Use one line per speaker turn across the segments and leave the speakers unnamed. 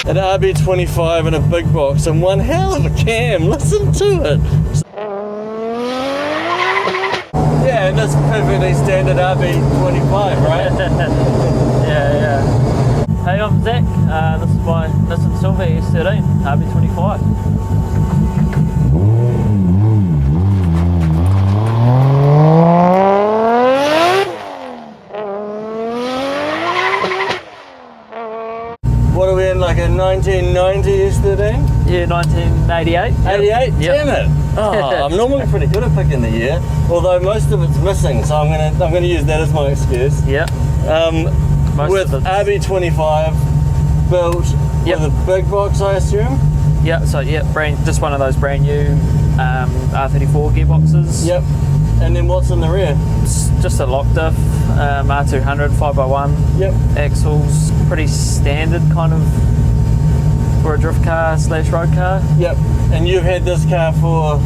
An RB25 and a big box and one hell of a cam. Listen to it. Yeah, and that's perfectly standard RB25, right?
Yeah. Hey, I'm Zach. This is my Nissan Silvia S13 RB25.
What are we in, like a 1990 S13?
Yeah, 1988.
88?
Yep.
Damn it! Oh, I'm normally pretty good at picking the year, although most of it's missing, so I'm gonna use that as my excuse.
Yeah.
With RB25 built with a big box, I assume.
Yeah. So just one of those brand new R34 gearboxes.
Yep. And then what's in the rear?
It's just a lock diff, R200 5x1.
Yep.
Axles, pretty standard kind of for a drift car / road car.
Yep. And you've had this car for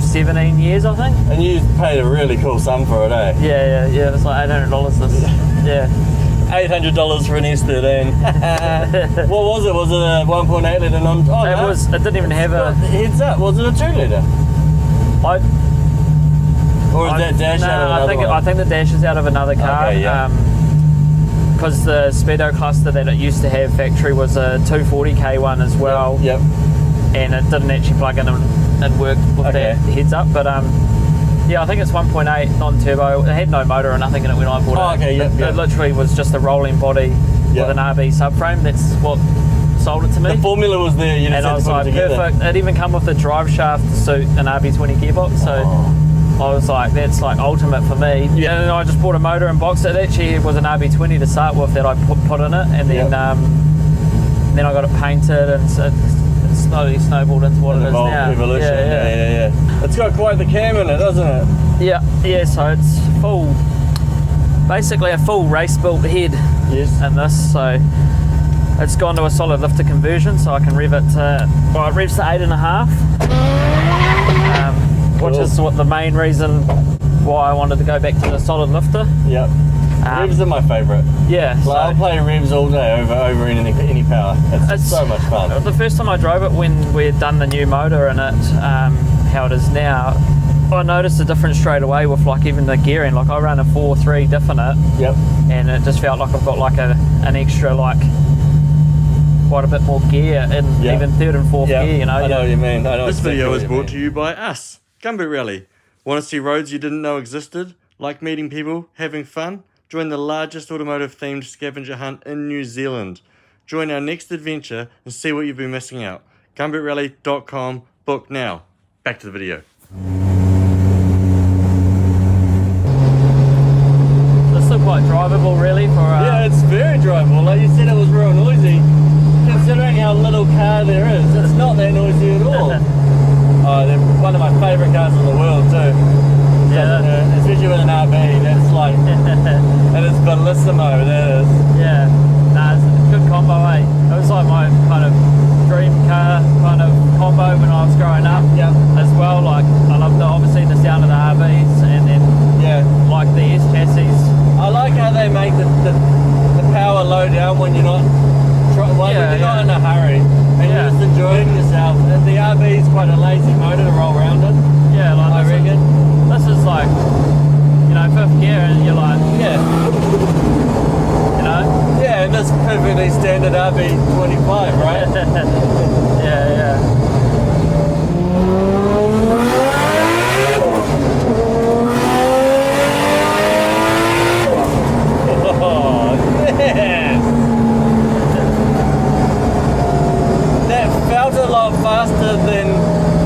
17 years, I think.
And you paid a really cool sum for it, eh?
Yeah. It was like $800 this. Yeah.
$800 for an S13. What was it? Was it a 1.8 litre non? Oh,
it
no.
was. It didn't even have a
heads up. Was it a 2 litre? Or is that dash out of another one?
I think the dash is out of another car.
Okay, yeah.
Because the speedo cluster that it used to have factory was a 240k one as well.
Yep.
And it didn't actually plug in and work with that heads up. But yeah, I think it's 1.8 non-turbo. It had no motor or nothing in it when I bought it.
Oh, okay, yep.
It literally was just a rolling body with an RB subframe. That's what sold it to me.
The formula was there. You just had to put it together.
Perfect. It even come with a drive shaft to suit an RB20 gearbox. So. I was like, that's like ultimate for me. Yeah. And then I just bought a motor and boxed it. It actually was an RB20 to start with that I put in it, and then then I got it painted, and it slowly snowballed into what it is now.
Evolution. Yeah. It's got quite the cam in it, doesn't it?
Yeah. So it's basically a full race built head.
Yes.
In this, so it's gone to a solid lifter conversion, so I can rev it to, well, it revs to 8.5. Which is the main reason why I wanted to go back to the solid lifter.
Yep. Revs are my favourite.
Yeah.
So I'll play revs all day over any power. It's so much fun.
The first time I drove it, when we had done the new motor in it, how it is now, I noticed a difference straight away with like even the gearing. Like I ran a 4.3 diff in it.
Yep.
And it just felt like I've got like an extra quite a bit more gear in even third and fourth gear, you know.
I know what you mean.
This video is brought to you by us. Gumboot Rally. Want to see roads you didn't know existed? Like meeting people, having fun? Join the largest automotive themed scavenger hunt in New Zealand. Join our next adventure and see what you've been missing out. gumbootrally.com. Book now. Back to the video.
It's still quite drivable really for
yeah, it's very drivable. Like you said, it was real noisy. Considering how little car there is, it's not that noisy at all. Oh, they're one of my favourite cars in the world too.
Yeah.
Especially with an RB, that's like, and it's bellissimo, that is.
Yeah, it's a good combo, eh? It was like my kind of dream car kind of combo when I was growing up as well. Like, I loved obviously the sound of the RBs, and then like the S chassis. I
like how they make the power low down when you're not when you're not in a hurry. And you're just enjoying yourself. And the RB is quite a lazy motor to roll around in.
Yeah, like
I reckon.
This is like, you know, fifth gear, and you're like, you know.
Yeah, and that's perfectly standard RB25, right?
Yeah.
Oh, yes. That felt a lot faster than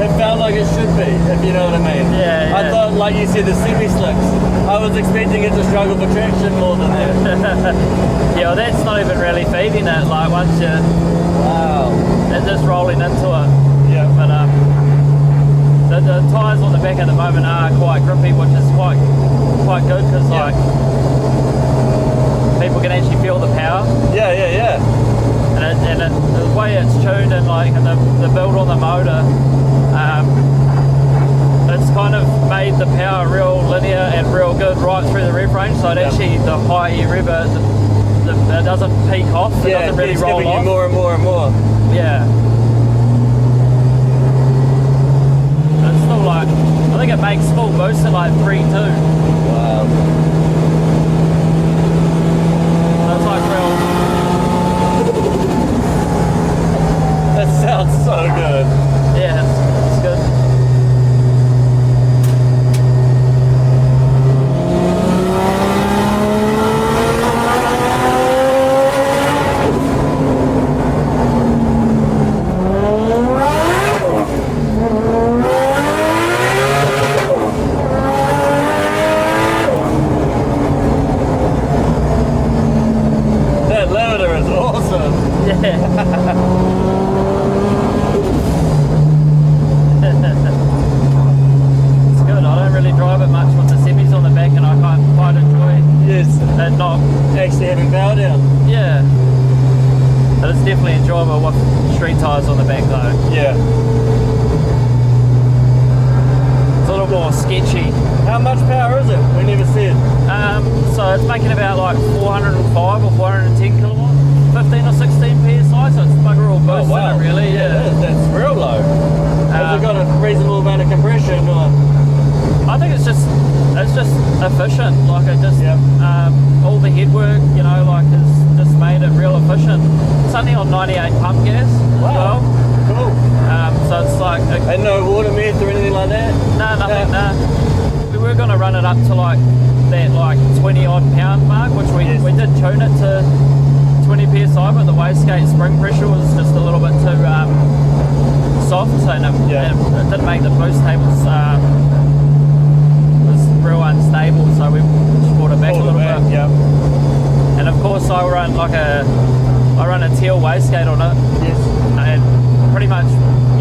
it felt like it should be, if you know what I mean.
Yeah.
I thought, like you said, the semi-slicks, I was expecting it to struggle for traction more than that.
Yeah, well, that's not even really feeding it, like once you're it's just rolling into it.
Yeah.
But the tyres on the back at the moment are quite grippy, which is quite good, because like people can actually feel the power.
Yeah.
And the way it's tuned, and like the build on the motor, it's kind of made the power real linear and real good right through the rev range. So it actually, the higher you rev it, it doesn't peak off. It doesn't really
it's
roll
giving
off.
you more and more and more.
Yeah. But it's still like, I think it makes full boost at like 3.2.
Wow.
That's like real.
That sounds so good.
Yeah, it's good.
That limiter is awesome.
Yeah. It's good. I don't really drive it much with the semis on the back, and I quite enjoy
Yes.
it not.
Actually having power down.
Yeah. But it's definitely enjoyable with street tyres on the back though.
Yeah.
It's a little more sketchy.
How much power is it? We never said.
So it's making about like 405 or 410 kilowatts, 15 or 16 PSI, so it's bugger all boost in it really, yeah.
That's real low. Has it got a reasonable amount of compression or?
I think it's just efficient, like it just,
Yep.
all the headwork, you know, like has just made it real efficient. It's only on 98 pump gas as well.
Cool.
So it's like,
And no water meth or anything like that?
no, nothing, nah. We were going to run it up to like that like 20 odd pound mark, which we did tune it to 20 psi, but the wastegate spring pressure was just a little bit too soft, so it didn't make the boost tables was real unstable, so we just brought it back a little bit.
Yeah.
And of course I run a teal wastegate on it.
Yes.
And pretty much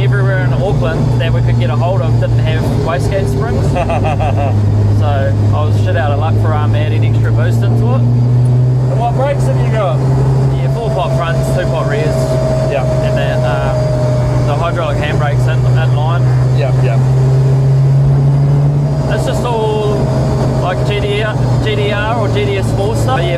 everywhere in Auckland that we could get a hold of didn't have wastegate springs. So I was shit out of luck for adding extra boost into it.
And what brakes have you got?
Yeah, 4-pot fronts, 2-pot rears,
Yeah.
and then the hydraulic handbrakes in line.
Yeah.
It's just all like GDR or GDS4 stuff. But yeah.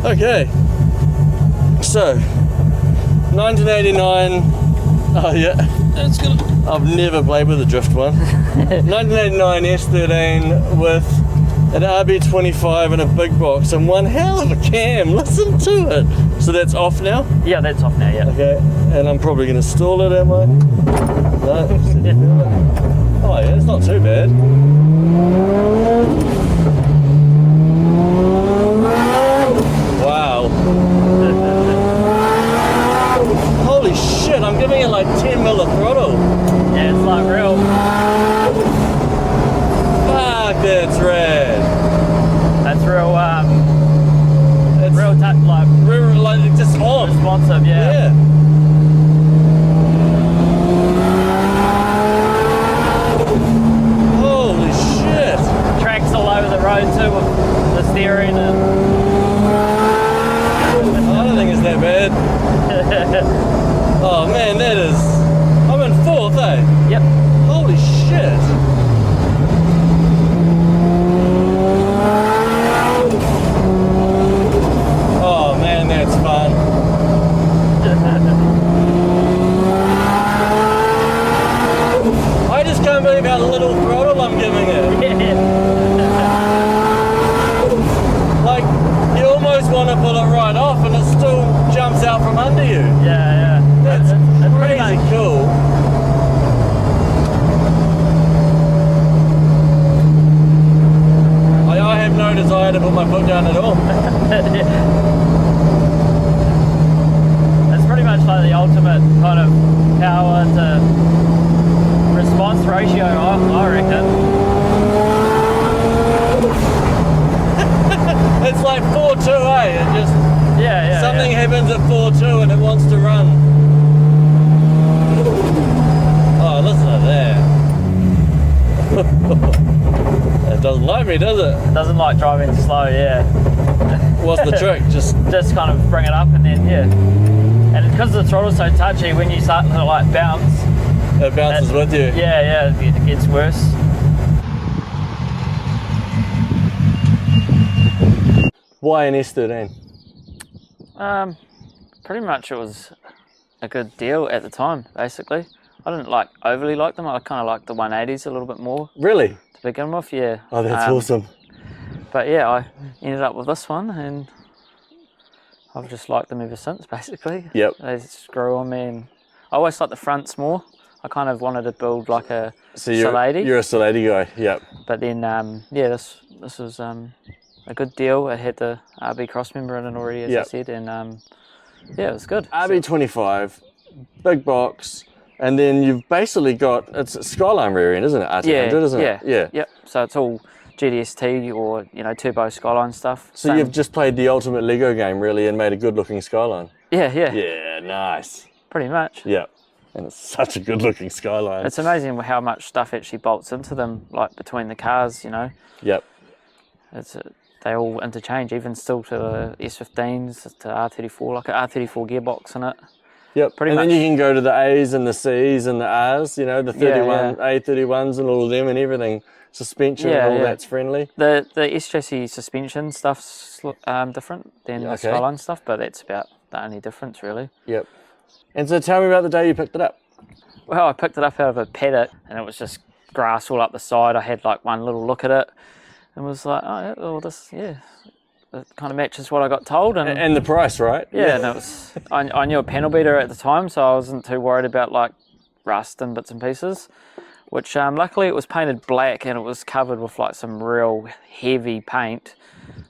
Okay. So, 1989. Oh yeah. It's good. I've never played with a drift one. 1989 S13 with an RB25 and a big box and one hell of a cam. Listen to it. So that's off now?
Yeah, that's off now, yeah.
Okay. And I'm probably going to stall it, am I? No. Oh yeah, it's not too bad. Wow. Holy shit, I'm giving it like 10 mil of throttle.
Yeah, it's like real.
Fuck, that's rad.
That's real,
It's
real
like just on.
responsive, yeah.
Holy shit.
Tracks all over the road too with the steering and
I don't think it's that bad. Oh man, that is... I'm in fourth, eh?
yep.
Holy shit. Oh man, that's fun. I just can't believe how little throttle I'm giving it. Like, you almost want to pull it right off and it still jumps out from under you.
Yeah.
That's
It's pretty
crazy
much-
cool. I have no desire to put my foot down at all.
It's pretty much like the ultimate kind of power to response ratio, I reckon.
It's like 4.2, eh? It just
Yeah.
something happens at 4.2 and it wants to run. Oh, listen to that. It doesn't like me, does it?
It doesn't like driving slow, yeah.
What's the trick? Just
kind of bring it up and then, yeah. And because the throttle's so touchy, when you start to like bounce,
It bounces with you.
Yeah, it gets worse.
Why an S13?
Pretty much it was a good deal at the time, basically. I didn't overly like them. I kind of liked the 180s a little bit more
Really?
to begin with, yeah.
Oh, that's awesome.
But yeah, I ended up with this one, and I've just liked them ever since, basically.
Yep.
They just grew on me, and I always liked the fronts more. I kind of wanted to build like a Solady.
You're a Solady guy, yep.
But then, yeah, this was a good deal. It had the RB crossmember in it already, as I said, and yeah, it was good.
RB25, big box, and then you've basically got, it's a Skyline rear end, isn't it? RT100, isn't it? Yeah.
Yep. So it's all GDST or, turbo Skyline stuff.
So you've just played the ultimate Lego game, really, and made a good looking Skyline.
Yeah.
Yeah, nice.
Pretty much.
Yeah. And it's such a good looking Skyline.
It's amazing how much stuff actually bolts into them, like between the cars,
Yep.
They all interchange, even still to the S15s, to R34, like an R34 gearbox in it.
Yep.
Pretty
and
much.
then you can go to the A's and the C's and the R's, the 31, A31s and all of them and everything. Suspension and all that's friendly.
The SJC suspension stuff's different than the Skyline stuff, but that's about the only difference, really.
Yep. And so tell me about the day you picked it up.
Well, I picked it up out of a paddock, and it was just grass all up the side. I had like one little look at it, and was like, oh, yeah, well, it kind of matches what I got told.
And the price, right?
Yeah, and it was, I knew a panel beater at the time, so I wasn't too worried about like rust and bits and pieces, which luckily it was painted black and it was covered with like some real heavy paint.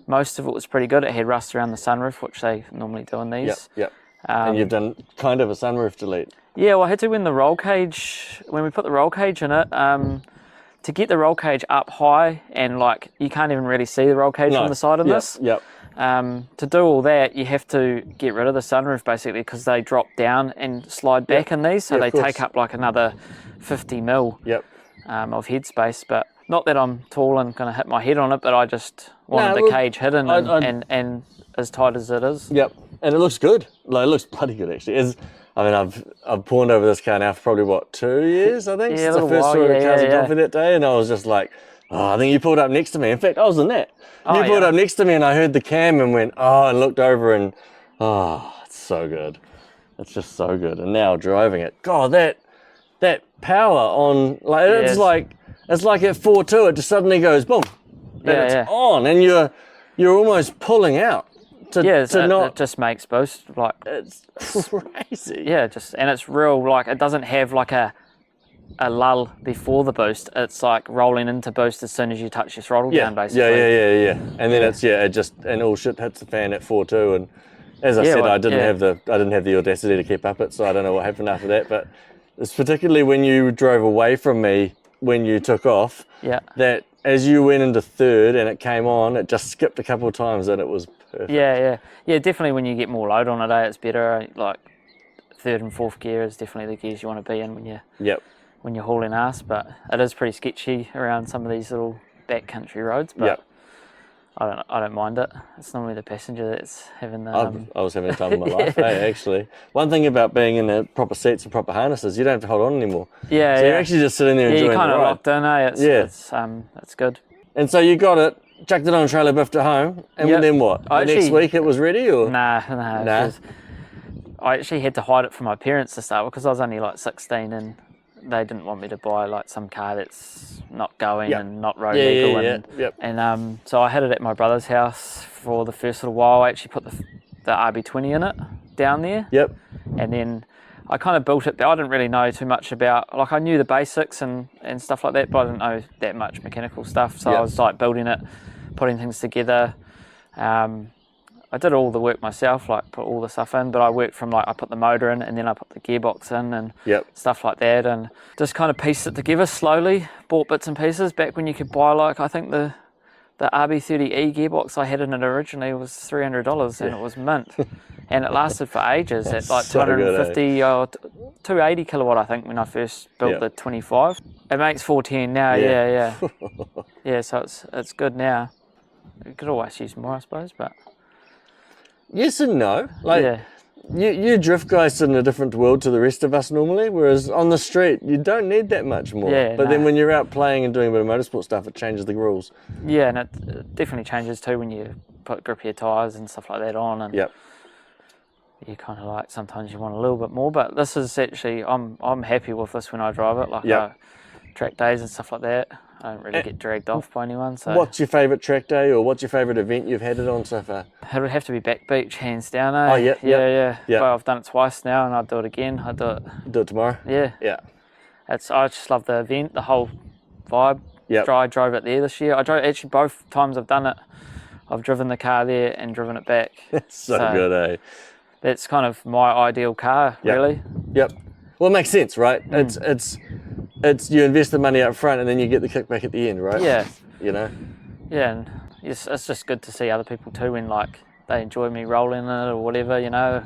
Most of it was pretty good. It had rust around the sunroof, which they normally do in these.
Yep. And you've done kind of a sunroof delete.
Yeah, well, I had to when we put the roll cage in it, to get the roll cage up high, and like you can't even really see the roll cage from the side of this.
Yep.
To do all that, you have to get rid of the sunroof basically, because they drop down and slide back in these, so they take up like another 50 mil of headspace. But not that I'm tall and going to hit my head on it, but I just wanted the cage hidden and as tight as it is.
Yep. And it looks good. Like, it looks bloody good, actually. I've pawned over this car now for probably, 2 years, I think?
Yeah,
It's the first
while,
tour the cars
yeah.
dropped for that day, and I was just like, I think you pulled up next to me. In fact, I was in that. You pulled up next to me, and I heard the cam and went, and looked over, and, it's so good. It's just so good. And now driving it, God, that power on, like, it's like at 4.2, it just suddenly goes, boom, and it's on, and you're almost pulling out.
It just makes boost, like,
it's crazy.
Yeah, and it's real, like, it doesn't have like a lull before the boost. It's like rolling into boost as soon as you touch your throttle down, basically.
Yeah. And then and all shit hits the fan at 4.2, and as I said, I didn't have the audacity to keep up it, so I don't know what happened after that, but it's particularly when you drove away from me when you took off, that as you went into third and it came on, it just skipped a couple of times and it was perfect.
Yeah, definitely when you get more load on it, it's better. Like third and fourth gear is definitely the gears you want to be in when you're hauling ass, but it is pretty sketchy around some of these little backcountry roads, but I don't mind it. It's normally the passenger that's having the...
I was having a time of my life, actually. One thing about being in the proper seats and proper harnesses, you don't have to hold on anymore. So you're actually just sitting there enjoying the ride.
You're kind of locked in, It's good.
And so you got it, chucked it on a trailer, biffed it home, and then what? Next week it was ready, or?
Nah. I actually had to hide it from my parents to start with, because I was only like 16 and they didn't want me to buy like some car that's not going and not road legal. And so I had it at my brother's house for the first little while. I actually put the RB20 in it down there. And then I kind of built it, but I didn't really know too much about, like I knew the basics and stuff like that, but I didn't know that much mechanical stuff. So I was like building it, putting things together. I did all the work myself, like put all the stuff in, but I worked from like, I put the motor in and then I put the gearbox in and stuff like that, and just kind of pieced it together slowly, bought bits and pieces back when you could buy, like, I think the RB30E gearbox I had in it originally was $300 and it was mint. And it lasted for ages at like 250 or 280 kilowatt, I think, when I first built the 25. It makes 410 now, yeah, so it's good now. You could always use more, I suppose, but...
Yes and no. Like, you drift guys sit in a different world to the rest of us normally, whereas on the street you don't need that much more.
Yeah,
but then
no.
when you're out playing and doing a bit of motorsport stuff, it changes the rules.
Yeah, and it definitely changes too when you put grippier tyres and stuff like that on, and
Yep.
you kind of like sometimes you want a little bit more. But this is actually I'm happy with this when I drive it. Like track days and stuff like that, I don't really get dragged off by anyone. So
what's your favourite track day, or what's your favourite event you've had it on so far?
it would have to be Back Beach, hands down. Eh?
Oh yeah.
But I've done it twice now, and I'd do it again. I'd do it.
Do it tomorrow.
Yeah.
Yeah.
I just love the event, the whole vibe.
Yep.
I drove it there this year. I drove actually both times I've done it. I've driven the car there and driven it back.
so good, eh?
That's kind of my ideal car, really.
Yep. Well, it makes sense, right? It's you invest the money up front and then you get the kickback at the end, right?
Yeah.
You know.
Yeah, and it's just good to see other people too when like they enjoy me rolling in it or whatever, you know.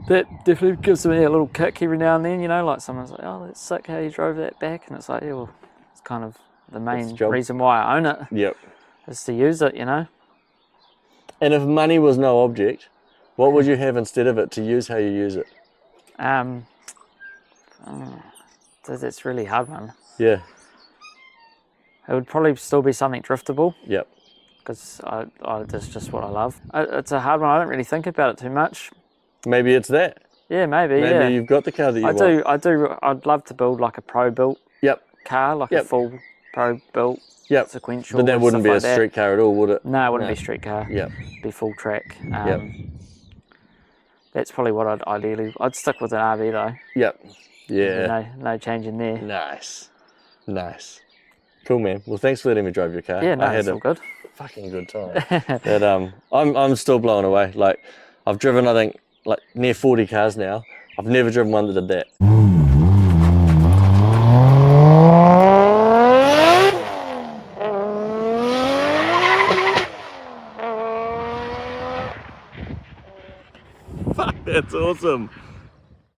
That definitely gives me a little kick every now and then, you know, like someone's like, oh, that's sick how you drove that back, and it's like, yeah, well, it's kind of the main reason why I own it.
Yep.
Is to use it, you know.
And if money was no object, what would you have instead of it to use how you use it?
That's a really hard one.
Yeah.
It would probably still be something driftable.
Yep.
Because that's just what I love. It's a hard one. I don't really think about it too much.
Maybe it's that.
Yeah, maybe.
Maybe you've got the car that you want.
I do. I'd love to build like a pro-built car, like a full pro-built sequential.
But that wouldn't be a street car at all, would it?
No, it wouldn't be street car.
Yep.
It'd be full track. That's probably what I'd stick with an RV though.
Yep. Yeah.
No change in there.
Nice. Cool, man. Well, thanks for letting me drive your car.
Yeah, no,
I had
it's all good.
Fucking good time. That I'm still blown away. Like, I've driven, I think, like near 40 cars now. I've never driven one that did that. Fuck, that's awesome.